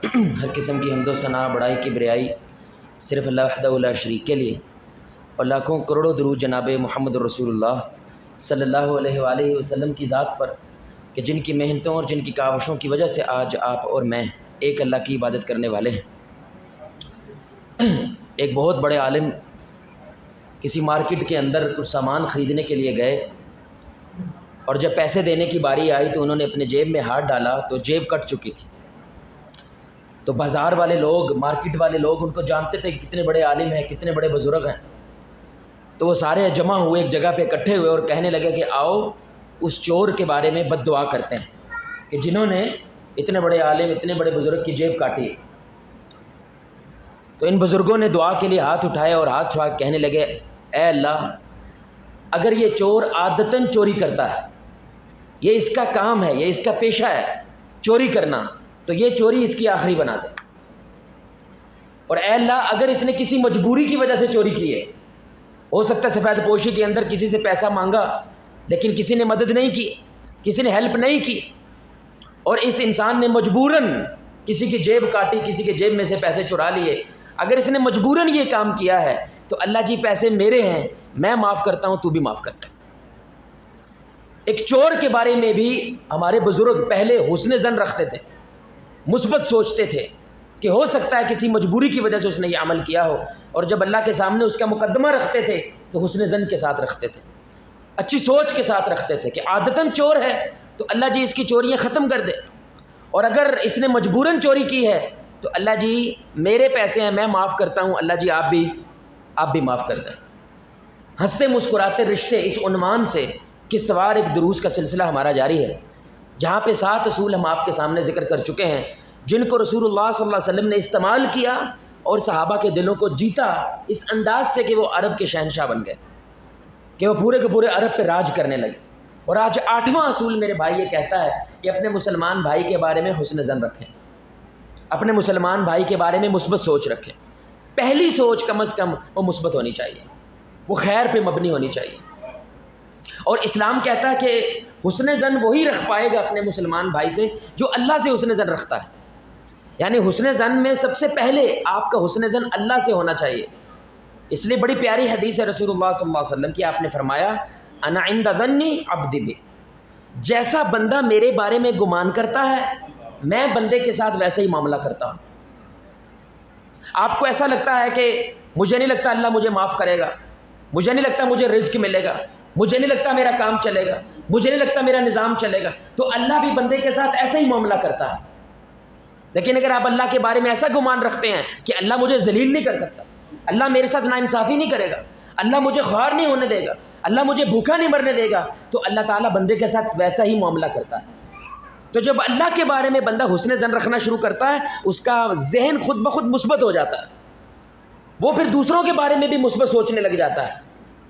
ہر قسم کی حمد و ثنا بڑائی کی بریائی صرف اللہ وحدہ لا شریک کے لیے، اور لاکھوں کروڑوں درود جناب محمد رسول اللہ صلی اللہ علیہ وآلہ وسلم کی ذات پر کہ جن کی محنتوں اور جن کی کاوشوں کی وجہ سے آج آپ اور میں ایک اللہ کی عبادت کرنے والے ہیں۔ ایک بہت بڑے عالم کسی مارکیٹ کے اندر کچھ سامان خریدنے کے لیے گئے، اور جب پیسے دینے کی باری آئی تو انہوں نے اپنے جیب میں ہاتھ ڈالا تو جیب کٹ چکی تھی۔ تو بازار والے لوگ، مارکیٹ والے لوگ ان کو جانتے تھے کہ کتنے بڑے عالم ہیں، کتنے بڑے بزرگ ہیں، تو وہ سارے جمع ہوئے، ایک جگہ پہ اکٹھے ہوئے اور کہنے لگے کہ آؤ اس چور کے بارے میں بد دعا کرتے ہیں کہ جنہوں نے اتنے بڑے عالم، اتنے بڑے بزرگ کی جیب کاٹی۔ تو ان بزرگوں نے دعا کے لیے ہاتھ اٹھائے اور ہاتھ اٹھا کہنے لگے، اے اللہ، اگر یہ چور عادتاً چوری کرتا ہے، یہ اس کا کام ہے، یہ اس کا پیشہ ہے چوری کرنا، تو یہ چوری اس کی آخری بنا دے۔ اور اے اللہ، اگر اس نے کسی مجبوری کی وجہ سے چوری کی ہے، ہو سکتا ہے سفید پوشی کے اندر کسی سے پیسہ مانگا لیکن کسی نے مدد نہیں کی، کسی نے ہیلپ نہیں کی، اور اس انسان نے مجبوراً کسی کی جیب کاٹی، کسی کے جیب میں سے پیسے چرا لیے، اگر اس نے مجبوراً یہ کام کیا ہے تو اللہ جی پیسے میرے ہیں، میں معاف کرتا ہوں، تو بھی معاف کرتا ہے۔ ایک چور کے بارے میں بھی ہمارے بزرگ پہلے حسن ظن رکھتے تھے، مثبت سوچتے تھے کہ ہو سکتا ہے کسی مجبوری کی وجہ سے اس نے یہ عمل کیا ہو، اور جب اللہ کے سامنے اس کا مقدمہ رکھتے تھے تو حسن ظن کے ساتھ رکھتے تھے، اچھی سوچ کے ساتھ رکھتے تھے کہ عادتاً چور ہے تو اللہ جی اس کی چوریاں ختم کر دے، اور اگر اس نے مجبوراً چوری کی ہے تو اللہ جی میرے پیسے ہیں، میں معاف کرتا ہوں، اللہ جی آپ بھی معاف کر دیں۔ ہنستے مسکراتے رشتے، اس عنوان سے قسطوار ایک دروس کا سلسلہ ہمارا جاری ہے، جہاں پہ 7 اصول ہم آپ کے سامنے ذکر کر چکے ہیں جن کو رسول اللہ صلی اللہ علیہ وسلم نے استعمال کیا اور صحابہ کے دلوں کو جیتا اس انداز سے کہ وہ عرب کے شہنشاہ بن گئے، کہ وہ پورے کے پورے عرب پہ راج کرنے لگے۔ اور آج 8واں اصول میرے بھائی یہ کہتا ہے کہ اپنے مسلمان بھائی کے بارے میں حسن ظن رکھیں، اپنے مسلمان بھائی کے بارے میں مثبت سوچ رکھیں۔ پہلی سوچ کم از کم وہ مثبت ہونی چاہیے، وہ خیر پہ مبنی ہونی چاہیے۔ اور اسلام کہتا ہے کہ حسن ظن وہی رکھ پائے گا اپنے مسلمان بھائی سے جو اللہ سے حسن ظن رکھتا ہے، یعنی حسن ظن میں سب سے پہلے آپ کا حسن ظن اللہ سے ہونا چاہیے۔ اس لیے بڑی پیاری حدیث ہے رسول اللہ صلی اللہ علیہ وسلم کی، آپ نے فرمایا انا عند ظن عبدی بی، جیسا بندہ میرے بارے میں گمان کرتا ہے میں بندے کے ساتھ ویسے ہی معاملہ کرتا ہوں۔ آپ کو ایسا لگتا ہے کہ مجھے نہیں لگتا اللہ مجھے معاف کرے گا، مجھے نہیں لگتا مجھے رزق ملے گا، مجھے نہیں لگتا میرا کام چلے گا، مجھے نہیں لگتا میرا نظام چلے گا، تو اللہ بھی بندے کے ساتھ ایسا ہی معاملہ کرتا ہے۔ لیکن اگر آپ اللہ کے بارے میں ایسا گمان رکھتے ہیں کہ اللہ مجھے ذلیل نہیں کر سکتا، اللہ میرے ساتھ ناانصافی نہیں کرے گا، اللہ مجھے خوار نہیں ہونے دے گا، اللہ مجھے بھوکا نہیں مرنے دے گا، تو اللہ تعالیٰ بندے کے ساتھ ویسا ہی معاملہ کرتا ہے۔ تو جب اللہ کے بارے میں بندہ حسن ظن رکھنا شروع کرتا ہے، اس کا ذہن خود بخود مثبت ہو جاتا ہے، وہ پھر دوسروں کے بارے میں بھی مثبت سوچنے لگ جاتا ہے،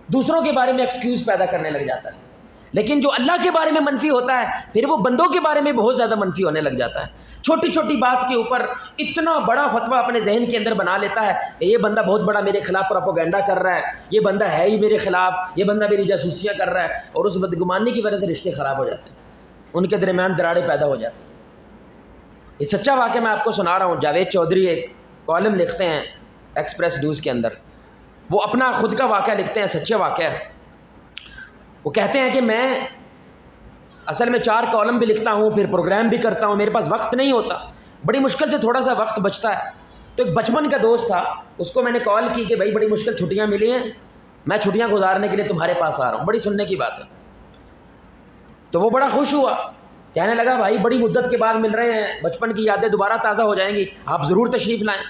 دوسروں کے بارے میں ایکسکیوز پیدا کرنے لگ جاتا ہے۔ لیکن جو اللہ کے بارے میں منفی ہوتا ہے پھر وہ بندوں کے بارے میں بہت زیادہ منفی ہونے لگ جاتا ہے۔ چھوٹی چھوٹی بات کے اوپر اتنا بڑا فتویٰ اپنے ذہن کے اندر بنا لیتا ہے کہ یہ بندہ بہت بڑا میرے خلاف پروپیگنڈا کر رہا ہے، یہ بندہ ہے ہی میرے خلاف، یہ بندہ میری جاسوسیاں کر رہا ہے، اور اس بدگمانی کی وجہ سے رشتے خراب ہو جاتے ہیں، ان کے درمیان دراڑیں پیدا ہو جاتی ہیں۔ یہ سچا واقعہ میں آپ کو سنا رہا ہوں۔ جاوید چودھری ایک کالم لکھتے ہیں ایکسپریس نیوز کے اندر، وہ اپنا خود کا واقعہ لکھتے ہیں، سچا واقعہ۔ وہ کہتے ہیں کہ میں اصل میں 4 کالم بھی لکھتا ہوں، پھر پروگرام بھی کرتا ہوں، میرے پاس وقت نہیں ہوتا، بڑی مشکل سے تھوڑا سا وقت بچتا ہے۔ تو ایک بچپن کا دوست تھا، اس کو میں نے کال کی کہ بھائی بڑی مشکل چھٹیاں ملی ہیں، میں چھٹیاں گزارنے کے لیے تمہارے پاس آ رہا ہوں، بڑی سننے کی بات ہے۔ تو وہ بڑا خوش ہوا، کہنے لگا بھائی بڑی مدت کے بعد مل رہے ہیں، بچپن کی یادیں دوبارہ تازہ ہو جائیں گی، آپ ضرور تشریف لائیں۔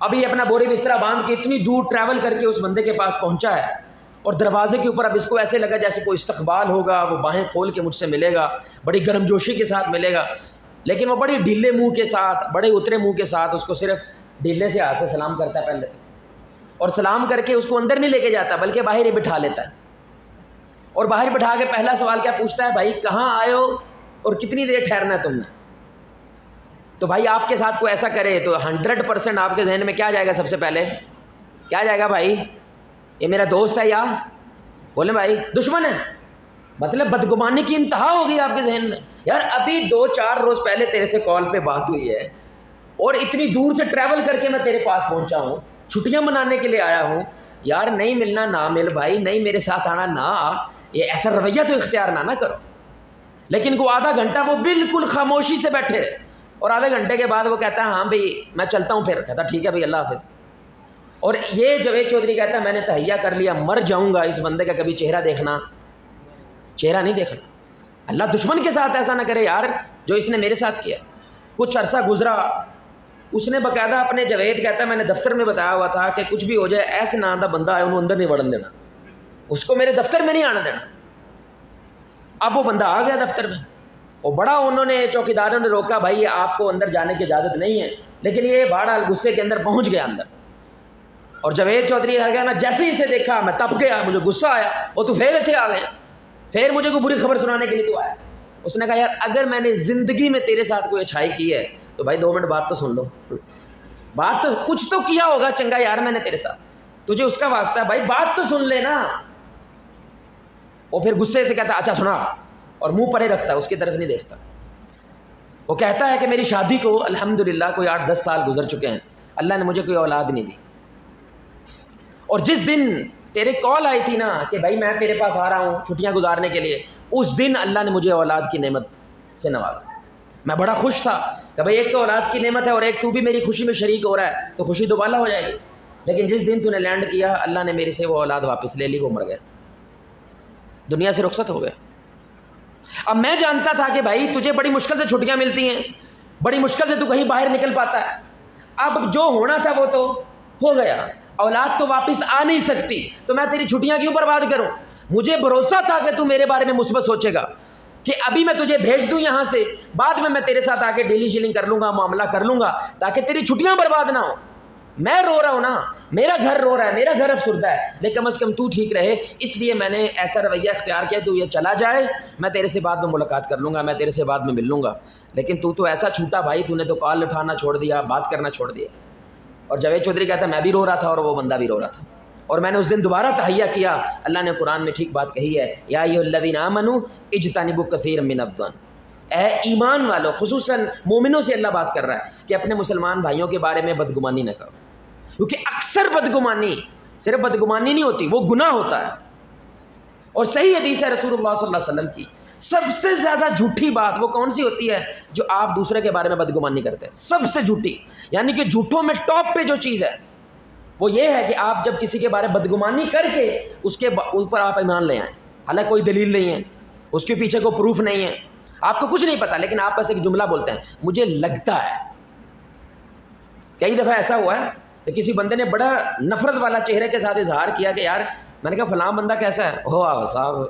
ابھی اپنا بورے بسترا باندھ کے اتنی دور ٹریول کر کے اس بندے کے پاس پہنچا ہے، اور دروازے کے اوپر اب اس کو ایسے لگا جیسے کوئی استقبال ہوگا، وہ باہیں کھول کے مجھ سے ملے گا، بڑی گرم جوشی کے ساتھ ملے گا، لیکن وہ بڑی ڈھیلے منہ کے ساتھ، بڑے اترے منہ کے ساتھ اس کو صرف ڈھیلے سے ہاتھ سے سلام کرتا ہے پہلے تو، اور سلام کر کے اس کو اندر نہیں لے کے جاتا بلکہ باہر ہی بٹھا لیتا ہے، اور باہر بٹھا کے پہلا سوال کیا پوچھتا ہے، بھائی کہاں آئے ہو اور کتنی دیر ٹھہرنا ہے تم نے؟ تو بھائی آپ کے ساتھ کوئی ایسا کرے تو 100% آپ کے ذہن میں کیا جائے گا؟ سب سے پہلے کیا جائے گا؟ بھائی یہ میرا دوست ہے یا بولیں بھائی دشمن ہے؟ مطلب بدگمانی کی انتہا ہوگی آپ کے ذہن میں، یار ابھی 2-4 روز پہلے تیرے سے کال پہ بات ہوئی ہے، اور اتنی دور سے ٹریول کر کے میں تیرے پاس پہنچا ہوں, چھٹیاں منانے کے لیے آیا ہوں, یار نہیں ملنا نہ مل بھائی, نہیں میرے ساتھ آنا نہ آ, یہ ایسا رویہ تو اختیار نہ کرو. لیکن وہ آدھا گھنٹہ وہ بالکل خاموشی سے بیٹھے رہے, اور آدھے گھنٹے کے بعد وہ کہتا ہے ہاں بھائی میں چلتا ہوں, پھر کہتا ٹھیک ہے بھائی اللہ حافظ. اور یہ جاوید چودھری کہتا ہے میں نے تہیہ کر لیا, مر جاؤں گا اس بندے کا کبھی چہرہ نہیں دیکھنا. اللہ دشمن کے ساتھ ایسا نہ کرے یار جو اس نے میرے ساتھ کیا. کچھ عرصہ گزرا, اس نے باقاعدہ اپنے جاوید کہتا ہے میں نے دفتر میں بتایا ہوا تھا کہ کچھ بھی ہو جائے ایسے نا دا بندہ ہے انہوں اندر نہیں وڑن دینا, اس کو میرے دفتر میں نہیں آنے دینا. اب وہ بندہ آ گیا دفتر میں, اور بڑا انہوں نے چوکیداروں نے روکا, بھائی آپ کو اندر جانے کی اجازت نہیں ہے, لیکن یہ بہرحال غصے کے اندر پہنچ گیا اندر. اور جاوید چودھری آ گیا, میں جیسے ہی اسے دیکھا میں تپ گیا, مجھے غصہ آیا, وہ تو پھر اتنے آ گئے, پھر مجھے کوئی بری خبر سنانے کے لیے تو آیا. اس نے کہا یار اگر میں نے زندگی میں تیرے ساتھ کوئی اچھائی کی ہے تو بھائی 2 منٹ بات تو سن لو, بات تو کچھ تو کیا ہوگا چنگا یار میں نے تیرے ساتھ, تجھے اس کا واسطہ ہے بھائی بات تو سن لینا. وہ پھر غصے سے کہتا اچھا سنا, اور منہ پرے رکھتا ہے, اس کی طرف نہیں دیکھتا. وہ کہتا ہے کہ میری شادی کو الحمدللہ کوئی 8-10 سال گزر چکے ہیں, اللہ نے مجھے کوئی اولاد نہیں دی. اور جس دن تیرے کال آئی تھی نا کہ بھائی میں تیرے پاس آ رہا ہوں چھٹیاں گزارنے کے لیے, اس دن اللہ نے مجھے اولاد کی نعمت سے نوازا. میں بڑا خوش تھا کہ بھائی ایک تو اولاد کی نعمت ہے اور ایک تو بھی میری خوشی میں شریک ہو رہا ہے, تو خوشی دوبالا ہو جائے گی. لیکن جس دن تو نے لینڈ کیا اللہ نے میرے سے وہ اولاد واپس لے لی, وہ مر گیا, دنیا سے رخصت ہو گیا. اب میں جانتا تھا کہ بھائی تجھے بڑی مشکل سے چھٹیاں ملتی ہیں, بڑی مشکل سے تو کہیں باہر نکل پاتا ہے. اب جو ہونا تھا وہ تو ہو گیا, اولاد تو واپس آ نہیں سکتی, تو میں تیری چھٹیاں کیوں برباد کروں. مجھے بھروسہ تھا کہ تو میرے بارے میں مثبت سوچے گا, کہ ابھی میں تجھے بھیج دوں یہاں سے, بعد میں تیرے ساتھ آ کے ڈیلی شیلنگ کر لوں گا, معاملہ کر لوں گا, تاکہ تیری چھٹیاں برباد نہ ہو. میں رو رہا ہوں نا, میرا گھر رو رہا ہے, میرا گھر افسردہ ہے, لیکن کم از کم تو ٹھیک رہے, اس لیے میں نے ایسا رویہ اختیار کیا تو یہ چلا جائے, میں تیرے سے بعد میں ملاقات کر لوں گا, میں تیرے سے بعد میں مل لوں گا. لیکن تو ایسا چھوٹا بھائی, تو نے تو کال اٹھانا چھوڑ دیا, بات کرنا چھوڑ دیا. اور جاوید چودھری کہتا ہے میں بھی رو رہا تھا اور وہ بندہ بھی رو رہا تھا, اور میں نے اس دن دوبارہ تہیہ کیا. اللہ نے قرآن میں ٹھیک بات کہی ہے, یا ایھا الذین آمنوا اجتنبوا کثیرا من الظن, اے ایمان والو, خصوصاً مومنوں سے اللہ بات کر رہا ہے کہ اپنے مسلمان بھائیوں کے بارے میں بدگمانی نہ کرو, کیونکہ اکثر بدگمانی صرف بدگمانی نہیں ہوتی, وہ گناہ ہوتا ہے. اور صحیح حدیث ہے رسول اللہ صلی اللہ علیہ وسلم کی, سب سے زیادہ جھوٹی بات وہ کون سی ہوتی ہے جو آپ دوسرے کے بارے میں بدگمانی کرتے ہیں, سب سے جھوٹی. یعنی کہ جھوٹوں میں ٹاپ پہ جو چیز ہے وہ یہ ہے کہ آپ جب کسی کے بارے میں بدگمانی کر کے اس کے اوپر آپ ایمان لے آئیں, حالانکہ کوئی دلیل نہیں ہے, اس کے پیچھے کوئی پروف نہیں ہے, آپ کو کچھ نہیں پتا, لیکن آپ بس ایک جملہ بولتے ہیں مجھے لگتا ہے. کئی دفعہ ایسا ہوا ہے کہ کسی بندے نے بڑا نفرت والا چہرے کے ساتھ اظہار کیا کہ یار, میں نے کہا فلاں بندہ کیسا ہے, ہو آ صاحب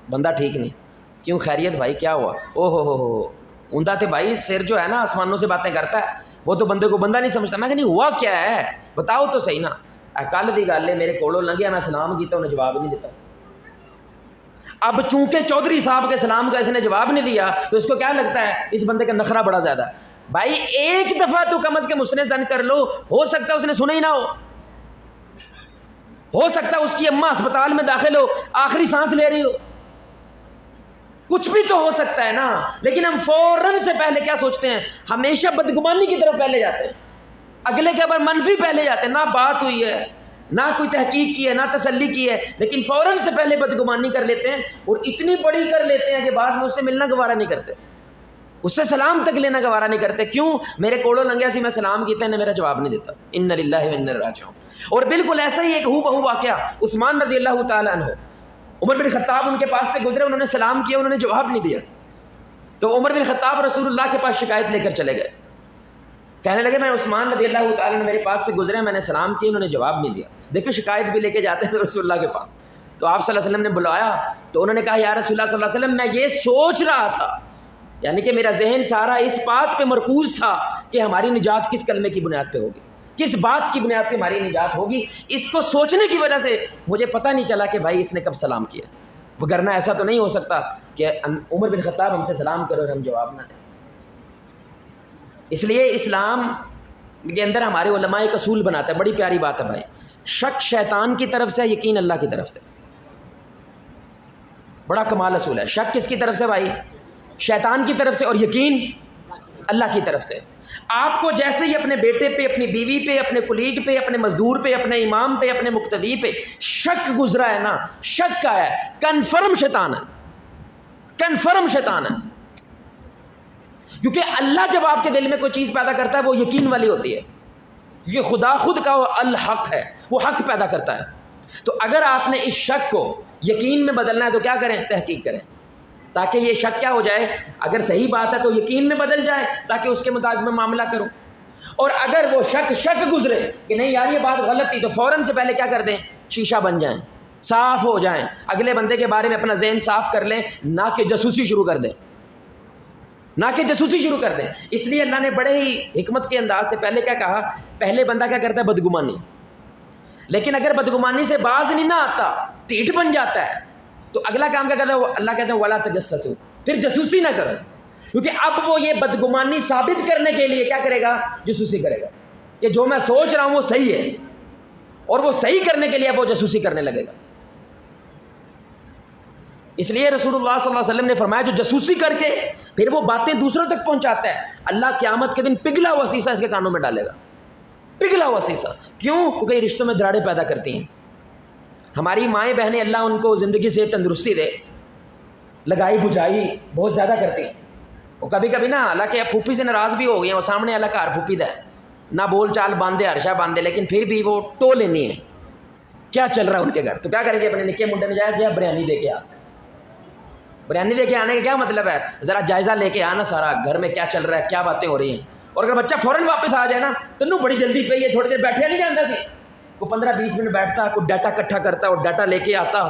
بندہ ٹھیک نہیں. کیوں خیریت بھائی, کیا ہوا, او ہو اوندا تھے بھائی, سر جو ہے نا آسمانوں سے باتیں کرتا ہے, وہ تو بندے کو بندہ نہیں سمجھتا. میں کہ نہیں ہوا کیا ہے بتاؤ تو صحیح نا. کل دی گل ہے, میرے کولوں لنگیا, میں سلام کیتا, انہیں جواب نہیں دیتا. اب چونکہ چودھری صاحب کے سلام کا اس نے جواب نہیں دیا تو اس کو کیا لگتا ہے اس بندے کا نخرہ بڑا زیادہ ہے. بھائی ایک دفعہ تو کم از کم اس نے زن کر لو, ہو سکتا ہے اس نے سنا ہی نہ ہو سکتا ہے اس کی اماں اسپتال میں داخل ہو, آخری سانس لے رہی ہو, کچھ بھی تو ہو سکتا ہے نا. لیکن ہم فوراً سے پہلے کیا سوچتے ہیں, ہمیشہ بدگمانی کی طرف پہلے جاتے ہیں, اگلے کے اوپر منفی پہلے جاتے ہیں. نہ بات ہوئی ہے, نہ کوئی تحقیق کی ہے, نہ تسلی کی ہے, لیکن فوراً سے پہلے بدگمانی کر لیتے ہیں, اور اتنی بڑی کر لیتے ہیں کہ بعد میں اس سے ملنا گوارا نہیں کرتے, اس سے سلام تک لینا گوارا نہیں کرتے. کیوں, میرے کوڑوں لنگیا سی میں سلام کیتا ہے, نے میرا جواب نہیں دیتا. انا للہ و انا الیہ راجعون. اور بالکل ایسا ہی ایک ہو بہو واقعہ عثمان رضی اللہ تعالیٰ عنہ, عمر بن خطاب ان کے پاس سے گزرے, انہوں نے سلام کیا, انہوں نے جواب نہیں دیا, تو عمر بن خطاب رسول اللہ کے پاس شکایت لے کر چلے گئے, کہنے لگے میں عثمان رضی اللہ تعالیٰ عنہ میرے پاس سے گزرے, میں نے سلام کیا, انہوں نے جواب نہیں دیا. دیکھو شکایت بھی لے کے جاتے ہیں رسول اللہ کے پاس. تو آپ صلی اللہ علیہ وسلم نے بلایا, تو انہوں نے کہا یا رسول اللہ صلی اللہ علیہ وسلم, میں یہ سوچ رہا تھا, یعنی کہ میرا ذہن سارا اس بات پہ مرکوز تھا کہ ہماری نجات کس کلمے کی بنیاد پہ ہوگی, کس بات کی بنیاد پہ ہماری نجات ہوگی. اس کو سوچنے کی وجہ سے مجھے پتہ نہیں چلا کہ بھائی اس نے کب سلام کیا, وگرنہ ایسا تو نہیں ہو سکتا کہ عمر بن خطاب ہم سے سلام کرو اور ہم جواب نہ دیں. اس لیے اسلام کے اندر ہمارے علماء ایک اصول بناتا ہے, بڑی پیاری بات ہے بھائی, شک شیطان کی طرف سے, یقین اللہ کی طرف سے. بڑا کمال اصول ہے. شک کس کی طرف سے بھائی, شیطان کی طرف سے, اور یقین اللہ کی طرف سے. آپ کو جیسے ہی اپنے بیٹے پہ، اپنی بیوی پہ، اپنے کلیگ پہ، اپنے مزدور پہ، اپنے امام پہ، اپنے مقتدی پہ شک گزرا ہے نا، شک کا ہے، کنفرم شیطان ہے، کنفرم شیطان ہے. کیونکہ اللہ جب آپ کے دل میں کوئی چیز پیدا کرتا ہے وہ یقین والی ہوتی ہے. یہ خدا خود کا الحق ہے، وہ حق پیدا کرتا ہے. تو اگر آپ نے اس شک کو یقین میں بدلنا ہے تو کیا کریں؟ تحقیق کریں، تاکہ یہ شک کیا ہو جائے، اگر صحیح بات ہے تو یقین میں بدل جائے، تاکہ اس کے مطابق میں معاملہ کروں. اور اگر وہ شک گزرے کہ نہیں یار یہ بات غلط تھی، تو فوراً سے پہلے کیا کر دیں؟ شیشہ بن جائیں، صاف ہو جائیں، اگلے بندے کے بارے میں اپنا ذہن صاف کر لیں، نہ کہ جاسوسی شروع کر دیں، نہ کہ جاسوسی شروع کر دیں. اس لیے اللہ نے بڑے ہی حکمت کے انداز سے پہلے کیا کہا؟ پہلے بندہ کیا کرتا ہے؟ بدگمانی. لیکن اگر بدگمانی سے باز نہیں نہ آتا، ٹھیٹ بن جاتا ہے، تو اگلا کام کیا کرتا ہے؟ اللہ کہتے ہیں وَلَا تَجَسَّسُوا، پھر جاسوسی نہ کرو. کیونکہ اب وہ یہ بدگمانی ثابت کرنے کے لیے کیا کرے گا؟ جاسوسی کرے گا کہ جو میں سوچ رہا ہوں وہ صحیح ہے، اور وہ صحیح کرنے کے لیے اب وہ جاسوسی کرنے لگے گا. اس لیے رسول اللہ صلی اللہ علیہ وسلم نے فرمایا جو جاسوسی کر کے پھر وہ باتیں دوسروں تک پہنچاتا ہے، اللہ قیامت کے دن پگھلا ہوا سیسا اس کے کانوں میں ڈالے گا، پگھلا ہوا سیسا. کیوں؟ کیونکہ یہ رشتوں میں دراڑیں پیدا کرتی ہیں. ہماری مائیں بہنیں اللہ ان کو زندگی سے تندرستی دے، لگائی بجھائی بہت زیادہ کرتی ہیں. وہ کبھی کبھی نا حالانکہ پھوپھی سے ناراض بھی ہو گئی ہیں، وہ سامنے اللہ کا ہر پھوپھی دا ہے، نہ بول چال باندھے ہرشا باندھے، لیکن پھر بھی وہ ٹو لینی ہے کیا چل رہا ہے ان کے گھر. تو کیا کریں گے؟ اپنے نکے منڈے نے جائے بریانی دے کے آ. بریانی دے کے آنے کا کیا مطلب ہے؟ ذرا جائزہ لے کے آنا سارا گھر میں کیا چل رہا ہے، کیا باتیں ہو رہی ہیں. اور اگر بچہ فوراً واپس آ جائے نا تو نو بڑی جلدی پہ یہ تھوڑی دیر بیٹھے نہیں جانتا سی، کوئی 15-20 منٹ بیٹھتا، کوئی ڈاٹا اکٹھا کرتا اور ڈاٹا لے کے آتا،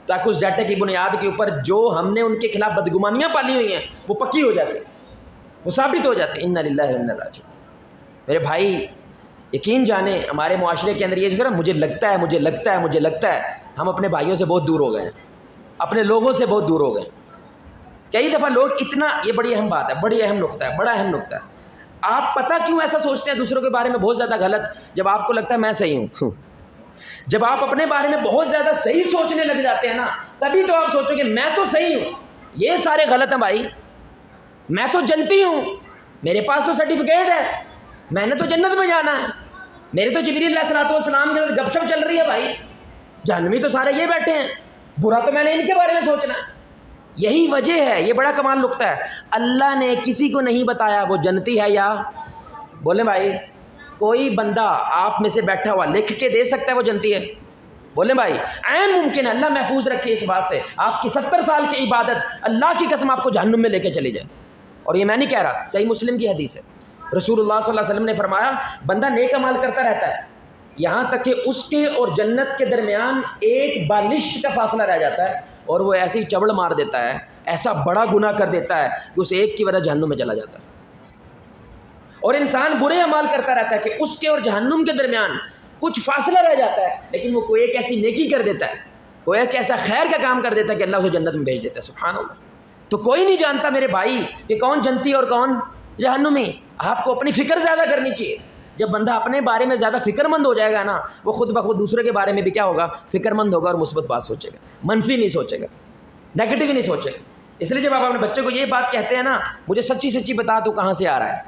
تاکہ اس ڈاٹے کی بنیاد کے اوپر جو ہم نے ان کے خلاف بدگمانیاں پالی ہوئی ہیں وہ پکی ہو جاتی، وہ ثابت ہو جاتی. انا للہ و انا الیہ راجعون. میرے بھائی یقین جانیں ہمارے معاشرے کے اندر یہ چیز مجھے لگتا ہے ہم اپنے بھائیوں سے بہت دور ہو گئے ہیں، اپنے لوگوں سے بہت دور ہو گئے. کئی دفعہ لوگ اتنا، یہ بڑی اہم بات ہے، بڑی اہم نقطہ ہے، بڑا اہم نقطہ ہے. آپ پتہ کیوں ایسا سوچتے ہیں دوسروں کے بارے میں بہت زیادہ غلط؟ جب آپ کو لگتا ہے میں صحیح ہوں، جب آپ اپنے بارے میں بہت زیادہ صحیح سوچنے لگ جاتے ہیں نا، تبھی تو آپ سوچو گے میں تو صحیح ہوں، یہ سارے غلط ہیں بھائی، میں تو جنتی ہوں، میرے پاس تو سرٹیفکیٹ ہے، میں نے تو جنت میں جانا ہے، میرے تو جبریل علیہ السلام کے ساتھ گپ شپ چل رہی ہے بھائی، جہنمی تو سارے یہ بیٹھے ہیں، برا تو میں نے ان کے بارے میں سوچنا ہے. یہی وجہ ہے، یہ بڑا کمال نقطہ ہے. اللہ نے کسی کو نہیں بتایا وہ جنتی ہے یا، بولیں بھائی کوئی بندہ آپ میں سے بیٹھا ہوا لکھ کے دے سکتا ہے وہ جنتی ہے؟ بولیں بھائی عین ممکن ہے. اللہ محفوظ رکھے اس بات سے، آپ کی 70 سال کی عبادت اللہ کی قسم آپ کو جہنم میں لے کے چلی جائے. اور یہ میں نہیں کہہ رہا، صحیح مسلم کی حدیث ہے، رسول اللہ صلی اللہ علیہ وسلم نے فرمایا بندہ نیک عمل کرتا رہتا ہے یہاں تک کہ اس کے اور جنت کے درمیان ایک بالشت کا فاصلہ رہ جاتا ہے، اور وہ ایسی چبڑ مار دیتا ہے، ایسا بڑا گناہ کر دیتا ہے کہ اس ایک کی وجہ جہنم میں چلا جاتا ہے. اور انسان برے اعمال کرتا رہتا ہے کہ اس کے اور جہنم کے درمیان کچھ فاصلہ رہ جاتا ہے، لیکن وہ کوئی ایک ایسی نیکی کر دیتا ہے، کوئی ایک ایسا خیر کا کام کر دیتا ہے کہ اللہ اسے جنت میں بھیج دیتا ہے. سبحان اللہ. تو کوئی نہیں جانتا میرے بھائی کہ کون جنتی اور کون جہنمی. آپ کو اپنی فکر زیادہ کرنی چاہیے. جب بندہ اپنے بارے میں زیادہ فکر مند ہو جائے گا نا، وہ خود بخود دوسرے کے بارے میں بھی کیا ہوگا؟ فکر مند ہوگا، اور مثبت بات سوچے گا، منفی نہیں سوچے گا، نیگیٹو نہیں سوچے گا. اس لیے جب آپ اپنے بچے کو یہ بات کہتے ہیں نا مجھے سچی سچی بتا تو کہاں سے آ رہا ہے،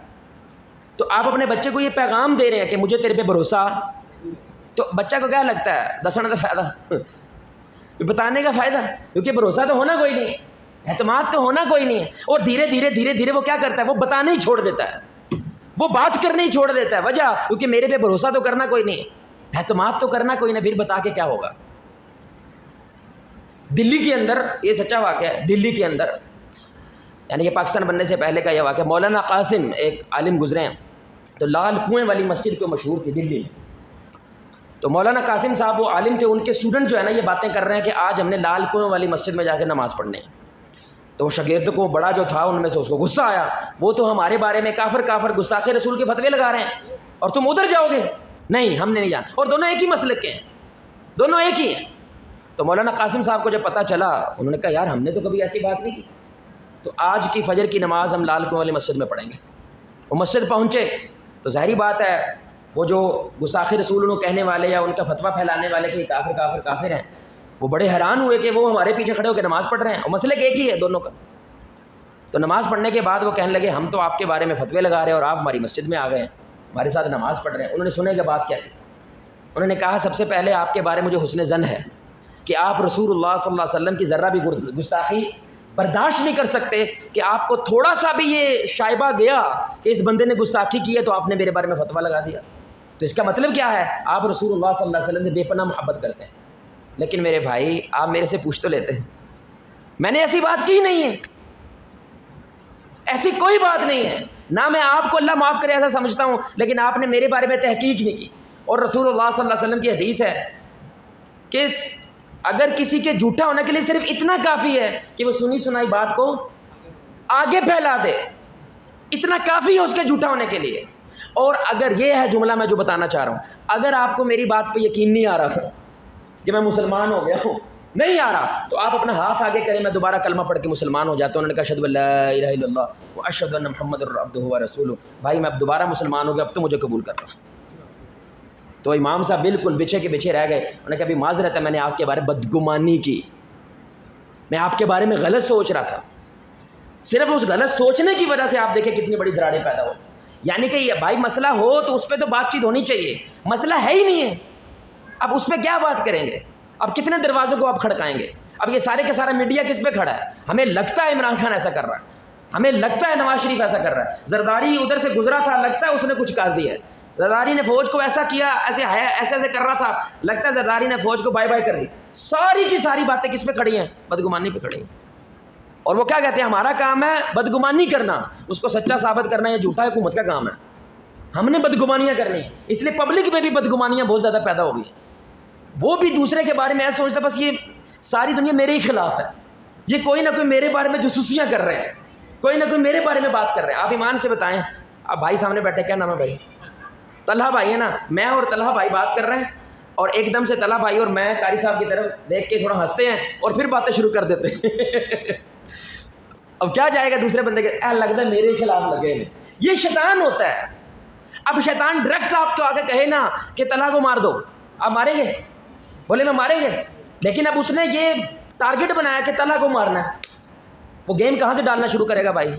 تو آپ اپنے بچے کو یہ پیغام دے رہے ہیں کہ مجھے تیرے پہ بھروسہ. تو بچہ کو کیا لگتا ہے؟ دسنا کا فائدہ بتانے کا فائدہ، کیونکہ بھروسہ تو ہونا کوئی نہیں، اعتماد تو ہونا کوئی نہیں ہے. اور دھیرے دھیرے وہ کیا کرتا ہے؟ وہ بتانا ہی چھوڑ دیتا ہے، وہ بات کرنے ہی چھوڑ دیتا ہے. وجہ کیونکہ میرے پہ بھروسہ تو کرنا کوئی نہیں، اعتماد تو کرنا کوئی نہیں، پھر بتا کے کیا ہوگا. دلی کے اندر یہ سچا واقعہ ہے، دلی کے اندر یعنی کہ پاکستان بننے سے پہلے کا یہ واقعہ. مولانا قاسم ایک عالم گزرے ہیں، تو لال کنویں والی مسجد کو مشہور تھی دلی میں. تو مولانا قاسم صاحب وہ عالم تھے، ان کے اسٹوڈنٹ جو ہے نا یہ باتیں کر رہے ہیں کہ آج ہم نے لال کنویں والی مسجد میں جا کے نماز پڑھنے ہیں. تو وہ شاگرد کو بڑا جو تھا ان میں سے اس کو غصہ آیا، وہ تو ہمارے بارے میں کافر گستاخ رسول کے فتوے لگا رہے ہیں اور تم ادھر جاؤ گے. نہیں ہم نے نہیں جانا. اور دونوں ایک ہی مسلک کے ہیں، دونوں ایک ہی ہیں. تو مولانا قاسم صاحب کو جب پتہ چلا انہوں نے کہا یار ہم نے تو کبھی ایسی بات نہیں کی، تو آج کی فجر کی نماز ہم لال کنویں والی مسجد میں پڑھیں گے. وہ مسجد پہنچے تو ظاہری بات ہے وہ جو گستاخ رسول انہوں کہنے والے یا ان کا فتویٰ پھیلانے والے کہ کافر ہیں، وہ بڑے حیران ہوئے کہ وہ ہمارے پیچھے کھڑے ہو کے نماز پڑھ رہے ہیں اور مسئلہ ایک ہی ہے دونوں کا. تو نماز پڑھنے کے بعد وہ کہنے لگے ہم تو آپ کے بارے میں فتوے لگا رہے ہیں اور آپ ہماری مسجد میں آ گئے ہیں، ہمارے ساتھ نماز پڑھ رہے ہیں۔ انہوں نے سنے کہ بات کیا کی، انہوں نے کہا سب سے پہلے آپ کے بارے میں مجھے حسن ظن ہے کہ آپ رسول اللہ صلی اللہ علیہ وسلم کی ذرہ بھی گستاخی برداشت نہیں کر سکتے، کہ آپ کو تھوڑا سا بھی یہ شائبہ گیا کہ اس بندے نے گستاخی کی ہے تو آپ نے میرے بارے میں فتویٰ لگا دیا۔ تو اس کا مطلب کیا ہے؟ آپ رسول اللہ صلی اللہ علیہ وسلم سے بے پناہ محبت کرتے ہیں۔ لیکن میرے بھائی آپ میرے سے پوچھ تو لیتے ہیں، میں نے ایسی بات کی نہیں ہے، ایسی کوئی بات نہیں ہے، نہ میں آپ کو اللہ معاف کرے ایسا سمجھتا ہوں، لیکن آپ نے میرے بارے میں تحقیق نہیں کی۔ اور رسول اللہ صلی اللہ علیہ وسلم کی حدیث ہے کہ اگر کسی کے جھوٹا ہونے کے لیے صرف اتنا کافی ہے کہ وہ سنی سنائی بات کو آگے پھیلا دے، اتنا کافی ہے اس کے جھوٹا ہونے کے لیے۔ اور اگر یہ ہے جملہ میں جو بتانا چاہ رہا ہوں، اگر آپ کو میری بات پہ یقین نہیں آ رہا کہ میں مسلمان ہو گیا ہوں، نہیں آ رہا، تو آپ اپنا ہاتھ آگے کریں، میں دوبارہ کلمہ پڑھ کے مسلمان ہو جاتا ہوں۔ انہوں نے کہا اشہد ان لا الہ الا اللہ واشہد ان محمد عبدہ ورسولہ۔ بھائی میں اب دوبارہ مسلمان ہو گیا، اب تو مجھے قبول کر رہا۔ تو امام صاحب بالکل بچھے کے بچھے رہ گئے، انہوں نے کہا بھی معذرت ہے، میں نے آپ کے بارے میں بدگمانی کی، میں آپ کے بارے میں غلط سوچ رہا تھا۔ صرف اس غلط سوچنے کی وجہ سے آپ دیکھیں کتنی بڑی دراڑیں پیدا ہو، یعنی کہ یہ بھائی مسئلہ ہو تو اس پہ تو بات چیت ہونی چاہیے، مسئلہ ہے ہی نہیں ہے، اب اس پہ کیا بات کریں گے؟ اب کتنے دروازوں کو آپ کھڑکائیں گے؟ اب یہ سارے کا سارا میڈیا کس پہ کھڑا ہے؟ ہمیں لگتا ہے عمران خان ایسا کر رہا ہے، ہمیں لگتا ہے نواز شریف ایسا کر رہا ہے، زرداری ادھر سے گزرا تھا، لگتا ہے اس نے کچھ کر دیا ہے، زرداری نے فوج کو ایسا کیا، ایسے ایسے کر رہا تھا، لگتا ہے زرداری نے فوج کو بائی بائی کر دی۔ ساری کی ساری باتیں کس پہ کھڑی ہیں؟ بدگمانی پہ کھڑی ہیں۔ اور وہ کیا کہتے ہیں؟ ہمارا کام ہے بدگمانی کرنا، اس کو سچا ثابت کرنا، یہ جھوٹا حکومت کا کام ہے، ہم نے بدگمانیاں کرنی ہیں۔ اس لیے پبلک میں بھی بدگمانیاں بہت زیادہ پیدا ہو گئی ہیں، وہ بھی دوسرے کے بارے میں ایسا سوچتا بس یہ ساری دنیا میرے ہی خلاف ہے، یہ کوئی نہ کوئی میرے بارے میں جاسوسیاں کر رہے ہیں، کوئی نہ کوئی میرے بارے میں بات کر رہے ہیں۔ آپ ایمان سے بتائیں، اب بھائی سامنے بیٹھے، کیا نام ہے بھائی؟ طلحہ بھائی ہے نا، میں اور طلحہ بھائی بات کر رہے ہیں، اور ایک دم سے طلحہ بھائی اور میں قاری صاحب کی طرف دیکھ کے تھوڑا ہنستے ہیں اور پھر باتیں شروع کر دیتے ہیں۔ اب کیا جائے گا دوسرے بندے کے، لگتا ہے میرے خلاف لگے ہیں، یہ شیطان ہوتا ہے۔ اب شیطان ڈائریکٹ آپ کو آگے کہے نا کہ طلحہ کو مار دو، آپ ماریں گے؟ بولے میں ماریں گے، لیکن اب اس نے یہ ٹارگٹ بنایا کہ طلحہ کو مارنا ہے، وہ گیم کہاں سے ڈالنا شروع کرے گا بھائی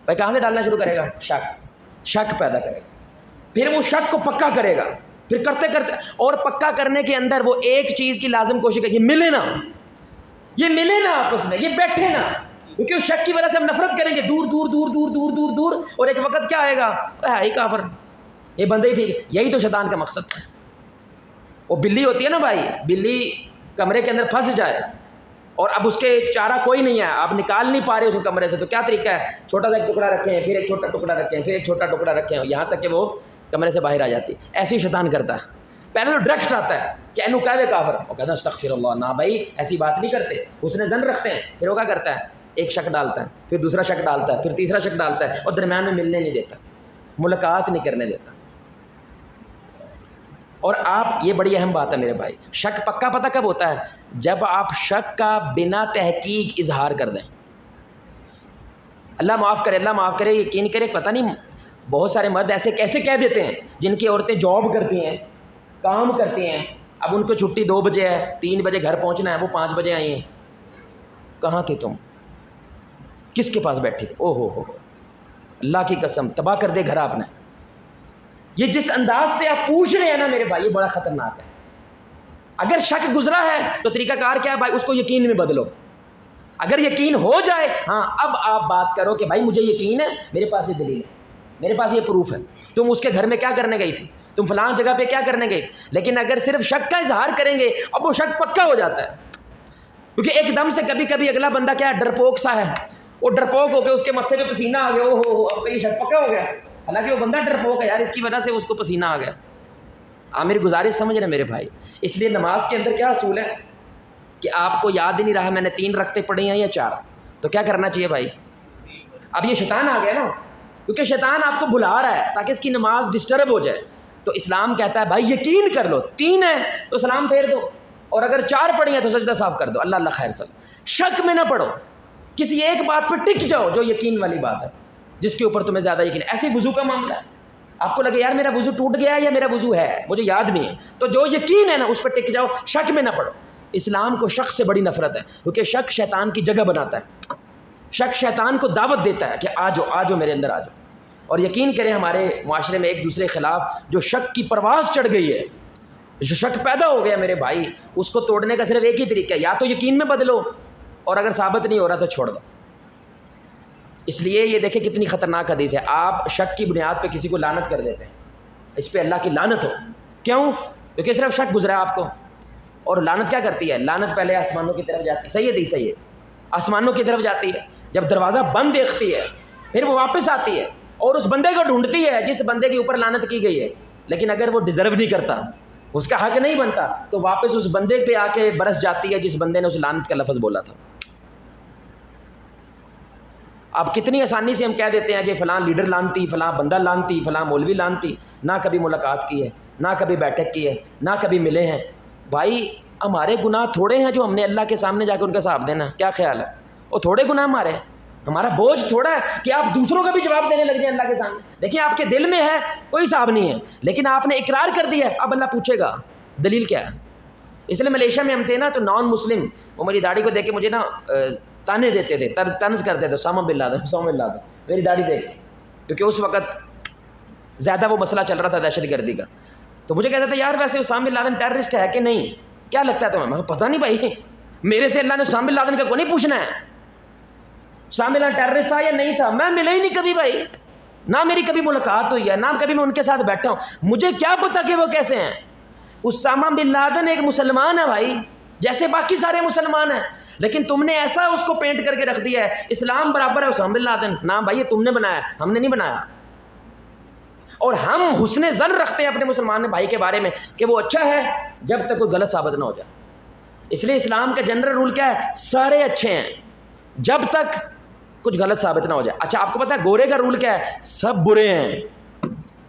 کہاں سے ڈالنا شروع کرے گا؟ شک پیدا کرے گا، پھر وہ شک کو پکا کرے گا، پھر کرتے کرتے، اور پکا کرنے کے اندر وہ ایک چیز کی لازم کوشش کرے، یہ ملے نا، یہ ملے نا آپس میں، یہ بیٹھے نا، کیونکہ اس شک کی وجہ سے ہم نفرت کریں گے دور دور دور دور دور دور دور، اور ایک وقت کیا آئے گا، ہے ہی کافر، یہ بندے ہی ٹھیک ہے۔ یہی تو شیطان کا مقصد ہے۔ وہ بلی ہوتی ہے نا بھائی، بلی کمرے کے اندر پھنس جائے اور اب اس کے چارہ کوئی نہیں ہے، آپ نکال نہیں پا رہے اس کو کمرے سے، تو کیا طریقہ ہے؟ چھوٹا سا ایک ٹکڑا رکھیں ہیں، پھر ایک چھوٹا ٹکڑا رکھیں ہیں، پھر ایک چھوٹا ٹکڑا رکھیں ہیں، یہاں تک کہ وہ کمرے سے باہر آ جاتی ہے۔ ایسے ہی شیطان کرتا ہے، پہلے تو ڈائریکٹ آتا ہے کہ اینو کہہ دے کافر، وہ کہتا ہے استغفر اللہ، نہ بھائی ایسی بات نہیں کرتے، حسن ظن رکھتے ہیں۔ پھر وہ کیا کرتا ہے؟ ایک شک ڈالتا ہے، پھر دوسرا شک ڈالتا ہے، پھر تیسرا شک ڈالتا ہے، اور درمیان میں ملنے نہیں دیتا، ملاقات نہیں کرنے دیتا۔ اور آپ، یہ بڑی اہم بات ہے میرے بھائی، شک پکا پتہ کب ہوتا ہے؟ جب آپ شک کا بنا تحقیق اظہار کر دیں۔ اللہ معاف کرے، اللہ معاف کرے، یقین کرے، پتہ نہیں بہت سارے مرد ایسے کیسے کہہ دیتے ہیں، جن کی عورتیں جاب کرتی ہیں، کام کرتی ہیں، اب ان کو چھٹی 2 بجے ہے، 3 بجے گھر پہنچنا ہے، وہ 5 بجے آئی ہیں، کہاں تھے تم؟ کس کے پاس بیٹھی تھی؟ او ہو، اللہ کی قسم تباہ کر دے گھر آپ نے۔ یہ جس انداز سے آپ پوچھ رہے ہیں نا میرے بھائی، یہ بڑا خطرناک ہے۔ اگر شک گزرا ہے تو طریقہ کار کیا ہے بھائی؟ اس کو یقین میں بدلو۔ اگر یقین ہو جائے، ہاں اب آپ بات کرو کہ بھائی مجھے یقین ہے، میرے پاس یہ دلیل ہے، میرے پاس یہ پروف ہے، تم اس کے گھر میں کیا کرنے گئی تھی، تم فلاں جگہ پہ کیا کرنے گئی تھی۔ لیکن اگر صرف شک کا اظہار کریں گے، اب وہ شک پکا ہو جاتا ہے، کیونکہ ایک دم سے کبھی کبھی اگلا بندہ کیا ہے، ڈرپوک سا ہے، وہ ڈرپوک ہو کے اس کے متھے پہ پسینہ آ گیا، او ہو اب تو یہ شک پکا ہو گیا، حالانکہ وہ بندہ ڈرپوک ہے یار، اس کی وجہ سے اس کو پسینہ آ گیا۔ آپ میری گزارش سمجھ رہے ہیں میرے بھائی؟ اس لیے نماز کے اندر کیا اصول ہے کہ آپ کو یاد ہی نہیں رہا میں نے 3 رکعتیں پڑھی ہیں یا 4، تو کیا کرنا چاہیے بھائی؟ اب یہ شیطان آ گیا نا، کیونکہ شیطان آپ کو بھلا رہا ہے تاکہ اس کی نماز ڈسٹرب ہو جائے، تو اسلام کہتا ہے بھائی یقین کر لو، 3 ہے تو سلام پھیر دو، اور اگر 4 پڑھی ہیں تو سجدہ صاف کر دو، اللہ اللہ خیر صلی، شک میں نہ پڑھو، کسی ایک بات پہ ٹک جاؤ جو یقین والی بات ہے، جس کے اوپر تمہیں زیادہ یقین ہے۔ ایسے وضو کا معاملہ ہے، آپ کو لگے یار میرا وضو ٹوٹ گیا ہے یا میرا وضو ہے، مجھے یاد نہیں ہے، تو جو یقین ہے نا اس پہ ٹک جاؤ، شک میں نہ پڑھو۔ اسلام کو شک سے بڑی نفرت ہے، کیونکہ شک شیطان کی جگہ بناتا ہے۔ شک شیطان کو دعوت دیتا ہے کہ آ جاؤ میرے اندر آ جاؤ. اور یقین کریں ہمارے معاشرے میں ایک دوسرے کے خلاف جو شک کی پرواز چڑھ گئی ہے, جو شک پیدا ہو گیا میرے بھائی, اس کو توڑنے کا صرف ایک ہی طریقہ ہے, یا تو یقین میں بدلو, اور اگر ثابت نہیں ہو رہا تو چھوڑ دو. اس لیے یہ دیکھیں کتنی خطرناک حدیث ہے. آپ شک کی بنیاد پہ کسی کو لعنت کر دیتے ہیں, اس پہ اللہ کی لعنت ہو. کیوں؟ کیونکہ صرف شک گزرا ہے آپ کو. اور لعنت کیا کرتی ہے؟ لعنت پہلے آسمانوں کی طرف جاتی ہے, صحیح ہے, آسمانوں کی طرف جاتی ہے. جب دروازہ بند دیکھتی ہے پھر وہ واپس آتی ہے اور اس بندے کو ڈھونڈتی ہے جس بندے کے اوپر لعنت کی گئی ہے. لیکن اگر وہ ڈیزرو نہیں کرتا, اس کا حق نہیں بنتا, تو واپس اس بندے پہ آ کے برس جاتی ہے جس بندے نے اس لعنت کا لفظ بولا تھا. اب کتنی آسانی سے ہم کہہ دیتے ہیں کہ فلاں لیڈر لانتی, فلاں بندہ لانتی, فلاں مولوی لانتی. نہ کبھی ملاقات کی ہے, نہ کبھی بیٹھک کی ہے, نہ کبھی ملے ہیں. بھائی ہمارے گناہ تھوڑے ہیں جو ہم نے اللہ کے سامنے جا کے ان کا حساب دینا. کیا خیال ہے؟ وہ تھوڑے گناہ ہمارے, ہمارا بوجھ تھوڑا ہے کہ آپ دوسروں کا بھی جواب دینے لگ جائیں اللہ کے سامنے. دیکھیں آپ کے دل میں ہے کوئی حساب نہیں ہے, لیکن آپ نے اقرار کر دیا ہے, اب اللہ پوچھے گا دلیل کیا ہے. اس لیے ملیشیا میں ہم تھے نا, تو نان مسلم وہ میری داڑھی کو دیکھ کے مجھے نا تانے دیتے تھے, طنز کرتے تھے, اسامہ بن لادن میری داڑھی دیکھ کے, کیونکہ اس وقت زیادہ وہ مسئلہ چل رہا تھا دہشت گردی کا. تو مجھے کہتے تھے یار ویسے اسامہ بن لادن ٹیررسٹ ہے کہ نہیں, کیا لگتا ہے تمہیں؟ میں پتہ نہیں بھائی, میرے سے اللہ نے اسامہ بن لادن کا کوئی نہیں پوچھنا ہے. اسامہ بن لادن ٹیررسٹ تھا یا نہیں تھا, میں ملا ہی نہیں کبھی بھائی, نہ میری کبھی ملاقات ہوئی ہے, نہ کبھی میں ان کے ساتھ بیٹھا ہوں. مجھے کیا پتا کہ وہ کیسے ہیں. اسامہ بن لادن ایک مسلمان ہے بھائی, جیسے باقی سارے مسلمان ہیں, لیکن تم نے ایسا اس کو پینٹ کر کے رکھ دیا ہے اسلام برابر ہے اسامہ بن لادن. نہ بھائی یہ تم نے بنایا, ہم نے نہیں بنایا. اور ہم حسن ظن رکھتے ہیں اپنے مسلمان بھائی کے بارے میں کہ وہ اچھا ہے جب تک کوئی غلط ثابت نہ ہو جائے. اس لیے اسلام کا جنرل رول کیا ہے؟ سارے اچھے ہیں جب تک کچھ غلط ثابت نہ ہو جائے. اچھا آپ کو پتا ہے گورے کا رول کیا ہے؟ سب برے ہیں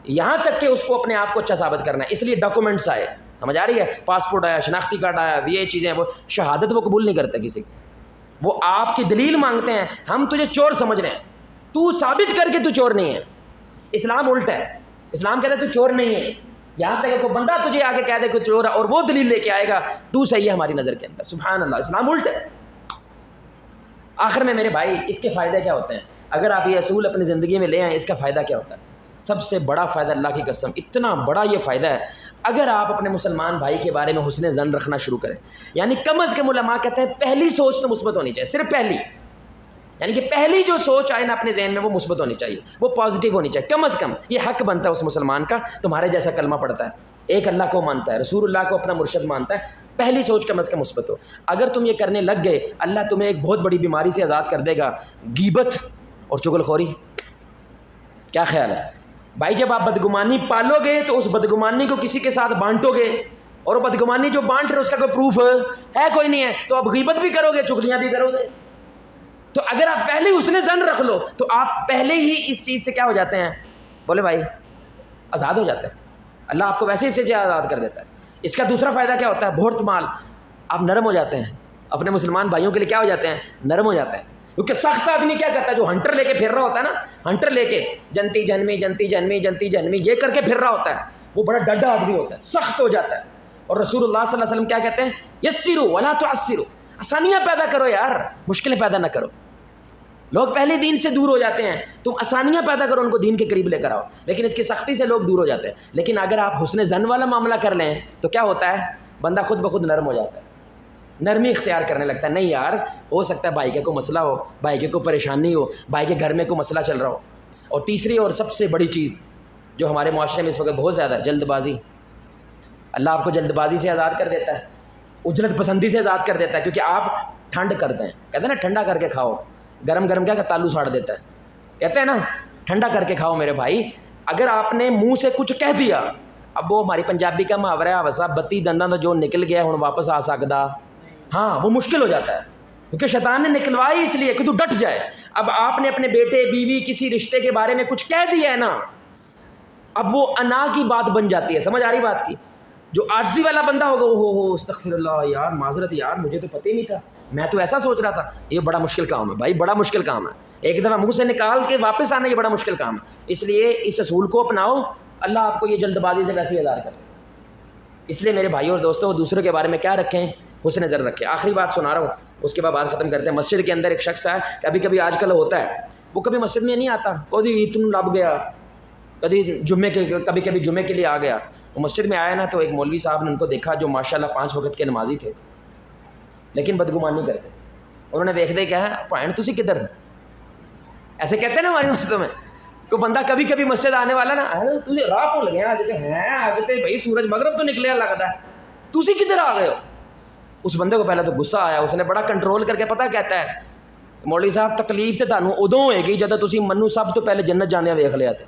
یہاں تک کہ اس کو اپنے آپ کو اچھا ثابت کرنا ہے. اس لیے ڈاکومنٹس آئے, سمجھ آ رہی ہے, پاسپورٹ آیا, شناختی کارڈ آیا, یہ چیزیں, وہ شہادت وہ قبول نہیں کرتے کسی کی, وہ آپ کی دلیل مانگتے ہیں. ہم تجھے چور سمجھ رہے ہیں, تو ثابت کر کے تو چور نہیں ہے. اسلام الٹا ہے, اسلام کہتا ہے تو چور نہیں ہے, یہاں تک کہ کوئی بندہ تجھے آ کے کہہ دے کہ چور ہے اور وہ دلیل لے کے آئے گا تو صحیح ہے ہماری نظر کے اندر. سبحان اللہ, اسلام الٹا ہے. آخر میں میرے بھائی اس کے فائدے کیا ہوتے ہیں؟ اگر آپ یہ اصول اپنی زندگی میں لے آئیں, اس کا فائدہ کیا ہوتا ہے؟ سب سے بڑا فائدہ, اللہ کی قسم اتنا بڑا یہ فائدہ ہے, اگر آپ اپنے مسلمان بھائی کے بارے میں حسن ظن رکھنا شروع کریں. یعنی کم از کم علماء کہتے ہیں پہلی سوچ تو مثبت ہونی چاہیے, صرف پہلی, یعنی کہ پہلی جو سوچ آئے نا اپنے ذہن میں وہ مثبت ہونی چاہیے, وہ پازیٹیو ہونی چاہیے. کم از کم یہ حق بنتا ہے اس مسلمان کا, تمہارے جیسا کلمہ پڑھتا ہے, ایک اللہ کو مانتا ہے, رسول اللہ کو اپنا مرشد مانتا ہے. پہلی سوچ کم از کم مثبت ہو. اگر تم یہ کرنے لگ گئے, اللہ تمہیں ایک بہت بڑی بیماری سے آزاد کر دے گا, غیبت اور چغل خوری. کیا خیال ہے بھائی؟ جب آپ بدگمانی پالو گے تو اس بدگمانی کو کسی کے ساتھ بانٹو گے, اور وہ بدگمانی جو بانٹ رہے اس کا کوئی پروف ہے کوئی نہیں ہے, تو آپ غیبت بھی کرو گے, چغلیاں بھی کرو گے. تو اگر آپ پہلے حسن ظن رکھ لو تو آپ پہلے ہی اس چیز سے کیا ہو جاتے ہیں؟ بولے بھائی, آزاد ہو جاتے ہیں. اللہ آپ کو ویسے ہی سے آزاد کر دیتا ہے. اس کا دوسرا فائدہ کیا ہوتا ہے؟ بہت مال, آپ نرم ہو جاتے ہیں. اپنے مسلمان بھائیوں کے لیے کیا ہو جاتے ہیں؟ نرم ہو جاتے ہیں. کیونکہ سخت آدمی کیا کرتا ہے؟ جو ہنٹر لے کے پھر رہا ہوتا ہے نا, ہنٹر لے کے جنتی جنمی یہ کر کے پھر رہا ہوتا ہے, وہ بڑا ڈڈا آدمی ہوتا ہے, سخت ہو جاتا ہے. اور رسول اللہ صلی اللہ علیہ وسلم کیا کہتے ہیں؟ یسروا ولا تعسروا, آسانیاں پیدا کرو یار, مشکلیں پیدا نہ کرو. لوگ پہلے دین سے دور ہو جاتے ہیں, تم آسانیاں پیدا کرو, ان کو دین کے قریب لے کر آؤ. لیکن اس کی سختی سے لوگ دور ہو جاتے ہیں. لیکن اگر آپ حسن ظن والا معاملہ کر لیں تو کیا ہوتا ہے؟ بندہ خود بخود نرم ہو جاتا ہے, نرمی اختیار کرنے لگتا ہے. نہیں یار, ہو سکتا ہے بھائی کے کوئی مسئلہ ہو, بھائی کے کوئی پریشانی ہو, بھائی کے گھر میں کوئی مسئلہ چل رہا ہو. اور تیسری اور سب سے بڑی چیز جو ہمارے معاشرے میں اس وقت بہت زیادہ ہے, جلد بازی. اللہ آپ کو جلد بازی سے آزاد کر دیتا ہے, اجلت پسندی سے آزاد کر دیتا ہے. کیونکہ آپ ٹھنڈ کرتے ہیں, کہتے ہیں نا ٹھنڈا کر کے کھاؤ, گرم گرم کیا کہ تالو ساڑ دیتا ہے, کہتے ہیں نا ٹھنڈا کر کے کھاؤ. میرے بھائی اگر آپ نے منہ سے کچھ کہہ دیا, اب وہ ہماری پنجابی کا محاورہ ہے وسا بتی دنداں دا جو نکل گیا ہوں واپس آ سکتا, ہاں وہ مشکل ہو جاتا ہے. کیونکہ شیطان نے نکلوائی اس لیے کہ تو ڈٹ جائے. اب آپ نے اپنے بیٹے بیوی کسی رشتے کے بارے میں کچھ کہہ دیا ہے نا, اب وہ انا کی بات بن جاتی ہے. سمجھ آ رہی بات کی؟ جو عاجزی والا بندہ ہوگا, ہو استغفر اللہ یار, معذرت یار, مجھے تو پتہ ہی نہیں تھا, میں تو ایسا سوچ رہا تھا. یہ بڑا مشکل کام ہے بھائی, بڑا مشکل کام ہے. ایک دفعہ منہ سے نکال کے واپس آنا یہ بڑا مشکل کام ہے. اس لیے اس اصول کو اپناؤ, اللہ آپ کو یہ جلد بازی سے ویسے ہی آزاد کرے. اس لیے میرے بھائیوں اور دوستوں, دوسروں کے بارے میں کیا رکھیں؟ حسن زن رکھے. آخری بات سنا رہا ہوں, اس کے بعد بات ختم کرتے ہیں. مسجد کے اندر ایک شخص ہے, کبھی کبھی آج کل ہوتا ہے, وہ کبھی مسجد میں نہیں آتا, کبھی عید لب گیا, کبھی جمعے کے لیے آ گیا. وہ مسجد میں آیا نا, تو ایک مولوی صاحب نے ان کو دیکھا جو ماشاءاللہ 5 وقت کے نمازی تھے لیکن بدگمانی کرتے تھے. انہوں نے دیکھ دے کہا پوائنٹ تسی کدھر, ایسے کہتے ہیں نا ہماری مسجدوں میں, کو بندہ کبھی کبھی مسجد آنے والا نا, تجھے راہ بھول گیا, آگے بھائی سورج مغرب تو نکلیا لگتا ہے, تسی کدھر آ گئے ہو. اس بندے کو پہلے تو غصہ آیا, اس نے بڑا کنٹرول کر کے پتہ کہتا ہے مولوی صاحب تکلیف تو تانوں ادوں ہوئے گی جدوں تسی منو سب تو پہلے جنت جاندیاں ویکھ لیا تے.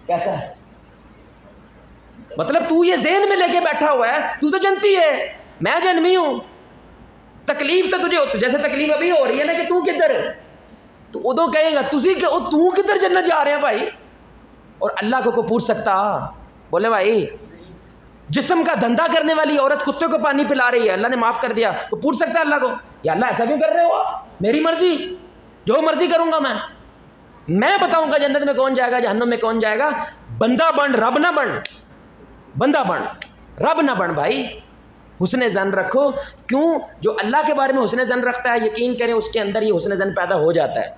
کیسا ہے مطلب تو یہ ذہن میں لے کے بیٹھا ہوا ہے, تو جنتی ہے, میں جنمی ہوں, تکلیف تو تجھے جیسے تکلیف ابھی ہو رہی ہے نا کہ تو کدھر, تو ادو کہے گا تسی کہ تو کدھر جنت جا رہے ہیں بھائی. اور اللہ کو پوچھ سکتا, بولے بھائی جسم کا دھندا کرنے والی عورت کتے کو پانی پلا رہی ہے, اللہ نے معاف کر دیا, تو پوچھ سکتا ہے اللہ کو یا اللہ ایسا کیوں کر رہے ہو, میری مرضی, جو مرضی کروں گا میں بتاؤں گا جنت میں کون جائے گا, جہنم میں کون جائے گا. بندہ بن, رب نہ بن, بندہ بن, رب نہ بن بھائی. حسن زن رکھو, کیوں جو اللہ کے بارے میں حسن زن رکھتا ہے یقین کریں اس کے اندر یہ حسن زن پیدا ہو جاتا ہے.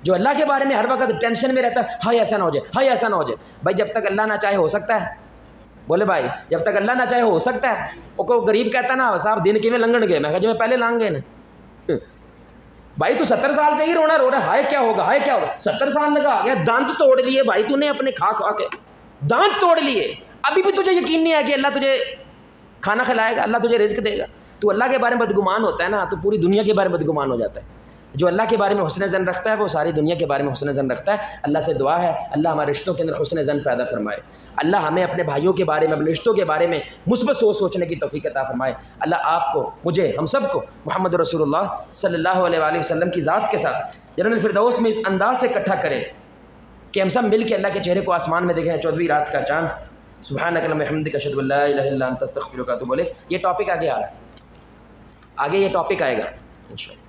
جو اللہ کے بارے میں ہر وقت ٹینشن میں رہتا ہے, ہائے ایسا نہ ہو جائے, ہائے ایسا نہ ہو جائے, بھائی جب تک اللہ نہ چاہے ہو سکتا ہے, بولے بھائی جب تک اللہ نہ چاہے ہو سکتا ہے. وہ کو غریب کہتا نا صاحب دن کی میں لنگن گئے, میں کہا جی میں پہلے لانگ گئے نا. بھائی تو 70 سال سے ہی رونا رو رہا ہے, ہائے کیا ہوگا, ہائے کیا ہوگا, 70 سال لگا آ گیا, دانت توڑ لیے بھائی تو نے اپنے کھا کے دانت توڑ لیے, ابھی بھی تجھے یقین نہیں ہے کہ اللہ تجھے کھانا کھلائے گا, اللہ تجھے رزق دے گا. تو اللہ کے بارے میں بدگمان ہوتا ہے نا, تو پوری دنیا کے بارے میں بدگمان ہو جاتا ہے. جو اللہ کے بارے میں حسن زن رکھتا ہے وہ ساری دنیا کے بارے میں حسن زن رکھتا ہے. اللہ سے دعا ہے اللہ ہمارے رشتوں کے اندر حسن زن پیدا فرمائے. اللہ ہمیں اپنے بھائیوں کے بارے میں, اپنے رشتوں کے بارے میں مثبت سوچنے کی توفیق عطا فرمائے. اللہ آپ کو, مجھے, ہم سب کو محمد رسول اللہ صلی اللہ علیہ وآلہ وسلم کی ذات کے ساتھ جنت الفردوس میں اس انداز سے اکٹھا کرے کہ ہم سب مل کے اللہ کے چہرے کو آسمان میں دیکھیں, 14ویں رات کا چاند. سبحانک اللہم وبحمدک اشہد ان لا الہ الا انت استغفرک واتوب الیک. یہ ٹاپک آگے آ رہا ہے, آگے یہ ٹاپک آئے گا انشاءاللہ.